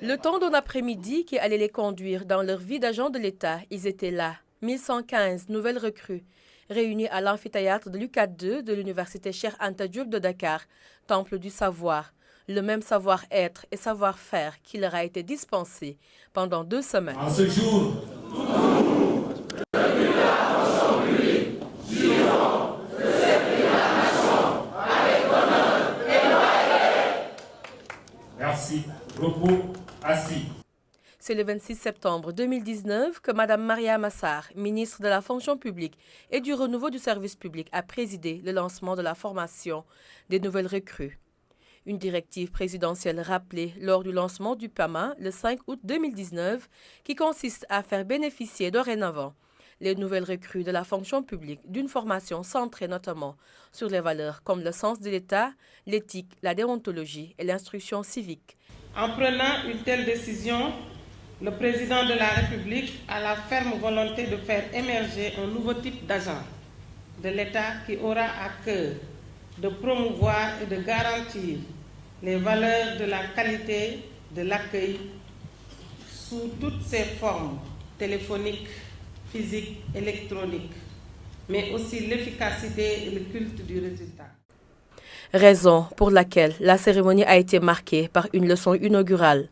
Le temps d'un après-midi qui allait les conduire dans leur vie d'agent de l'État, ils étaient là. 1115 nouvelles recrues, réunies à l'amphithéâtre de l'UCAD 2 de l'Université Cheikh Anta Diop de Dakar, temple du savoir. Le même savoir-être et savoir-faire qui leur a été dispensé pendant 2 semaines. En ce jour, merci. Repos assis. C'est le 26 septembre 2019 que Mme Maria Massar, ministre de la fonction publique et du renouveau du service public, a présidé le lancement de la formation des nouvelles recrues. Une directive présidentielle rappelée lors du lancement du PAMA le 5 août 2019 qui consiste à faire bénéficier dorénavant les nouvelles recrues de la fonction publique d'une formation centrée notamment sur les valeurs comme le sens de l'État, l'éthique, la déontologie et l'instruction civique. En prenant une telle décision, le président de la République a la ferme volonté de faire émerger un nouveau type d'agent de l'État qui aura à cœur de promouvoir et de garantir les valeurs de la qualité de l'accueil sous toutes ses formes, téléphoniques, physiques, électroniques, mais aussi l'efficacité et le culte du résultat. Raison pour laquelle la cérémonie a été marquée par une leçon inaugurale.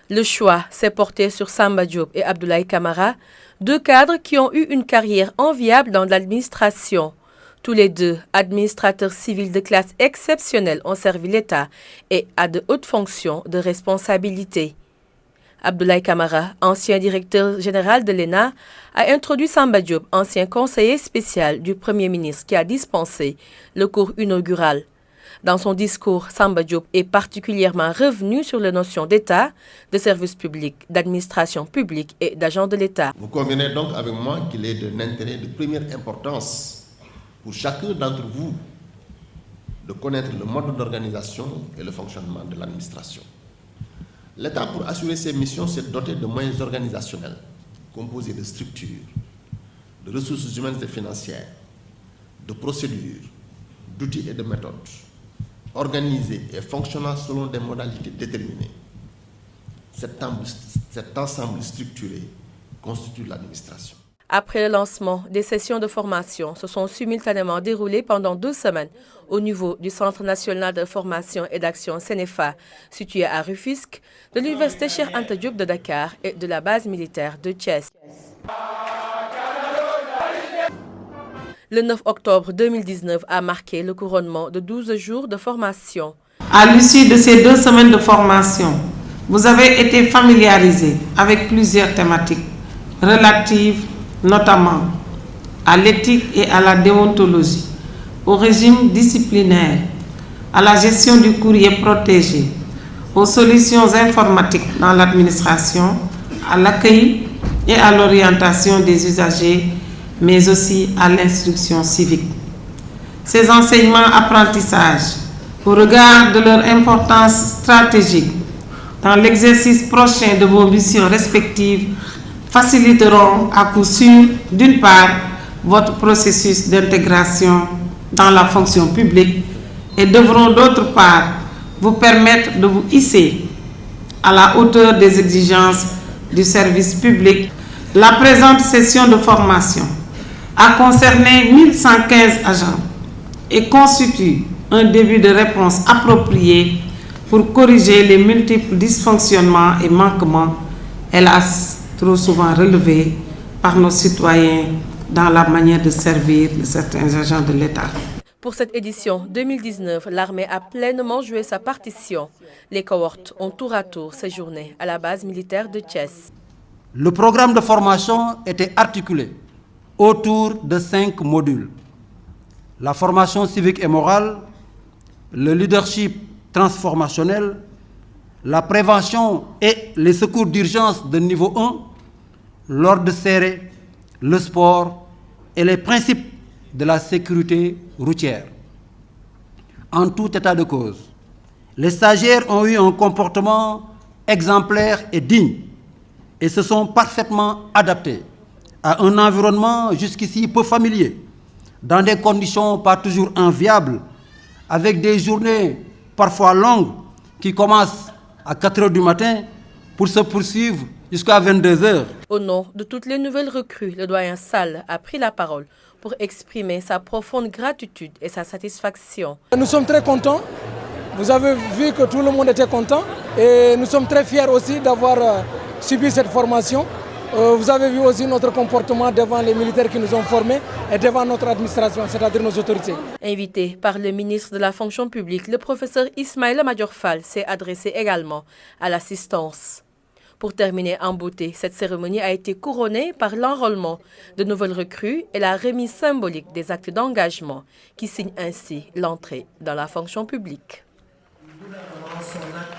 Le choix s'est porté sur Samba Diop et Abdoulaye Camara, 2 cadres qui ont eu une carrière enviable dans l'administration. Tous les 2, administrateurs civils de classe exceptionnelle, ont servi l'État et à de hautes fonctions de responsabilité. Abdoulaye Camara, ancien directeur général de l'ENA, a introduit Samba Diop, ancien conseiller spécial du Premier ministre qui a dispensé le cours inaugural. Dans son discours, Samba Diop est particulièrement revenu sur les notions d'État, de service public, d'administration publique et d'agent de l'État. Vous convenez donc avec moi qu'il est d'un intérêt de première importance pour chacun d'entre vous de connaître le mode d'organisation et le fonctionnement de l'administration. L'État, pour assurer ses missions, s'est doté de moyens organisationnels composés de structures, de ressources humaines et financières, de procédures, d'outils et de méthodes, organisés et fonctionnant selon des modalités déterminées. Cet ensemble structuré constitue l'administration. Après le lancement, des sessions de formation se sont simultanément déroulées pendant 2 semaines au niveau du Centre national de formation et d'action CNFA, situé à Rufisque, de l'Université Cheikh Anta Diop de Dakar et de la base militaire de Thiès. Le 9 octobre 2019 a marqué le couronnement de 12 jours de formation. À l'issue de ces 2 semaines de formation, vous avez été familiarisé avec plusieurs thématiques relatives notamment à l'éthique et à la déontologie, au régime disciplinaire, à la gestion du courrier protégé, aux solutions informatiques dans l'administration, à l'accueil et à l'orientation des usagers, mais aussi à l'instruction civique. Ces enseignements-apprentissages, au regard de leur importance stratégique dans l'exercice prochain de vos missions respectives, faciliteront à coup sûr, d'une part, votre processus d'intégration dans la fonction publique et devront d'autre part vous permettre de vous hisser à la hauteur des exigences du service public. La présente session de formation a concerné 1115 agents et constitue un début de réponse appropriée pour corriger les multiples dysfonctionnements et manquements, hélas, trop souvent relevés par nos citoyens dans la manière de servir de certains agents de l'État. Pour cette édition 2019, l'armée a pleinement joué sa partition. Les cohortes ont tour à tour séjourné à la base militaire de Thiès. Le programme de formation était articulé autour de 5 modules. La formation civique et morale, le leadership transformationnel, la prévention et les secours d'urgence de niveau 1, l'ordre serré, le sport et les principes de la sécurité routière. En tout état de cause, les stagiaires ont eu un comportement exemplaire et digne et se sont parfaitement adaptés à un environnement jusqu'ici peu familier, dans des conditions pas toujours enviables, avec des journées parfois longues qui commencent à 4 heures du matin pour se poursuivre jusqu'à 22 h. Au nom de toutes les nouvelles recrues, le doyen Sall a pris la parole pour exprimer sa profonde gratitude et sa satisfaction. Nous sommes très contents. Vous avez vu que tout le monde était content et nous sommes très fiers aussi d'avoir subi cette formation. Vous avez vu aussi notre comportement devant les militaires qui nous ont formés et devant notre administration, c'est-à-dire nos autorités. Invité par le ministre de la fonction publique, le professeur Ismaïla Madior Fall s'est adressé également à l'assistance. Pour terminer en beauté, cette cérémonie a été couronnée par l'enrôlement de nouvelles recrues et la remise symbolique des actes d'engagement qui signent ainsi l'entrée dans la fonction publique. Le gouvernement, son acte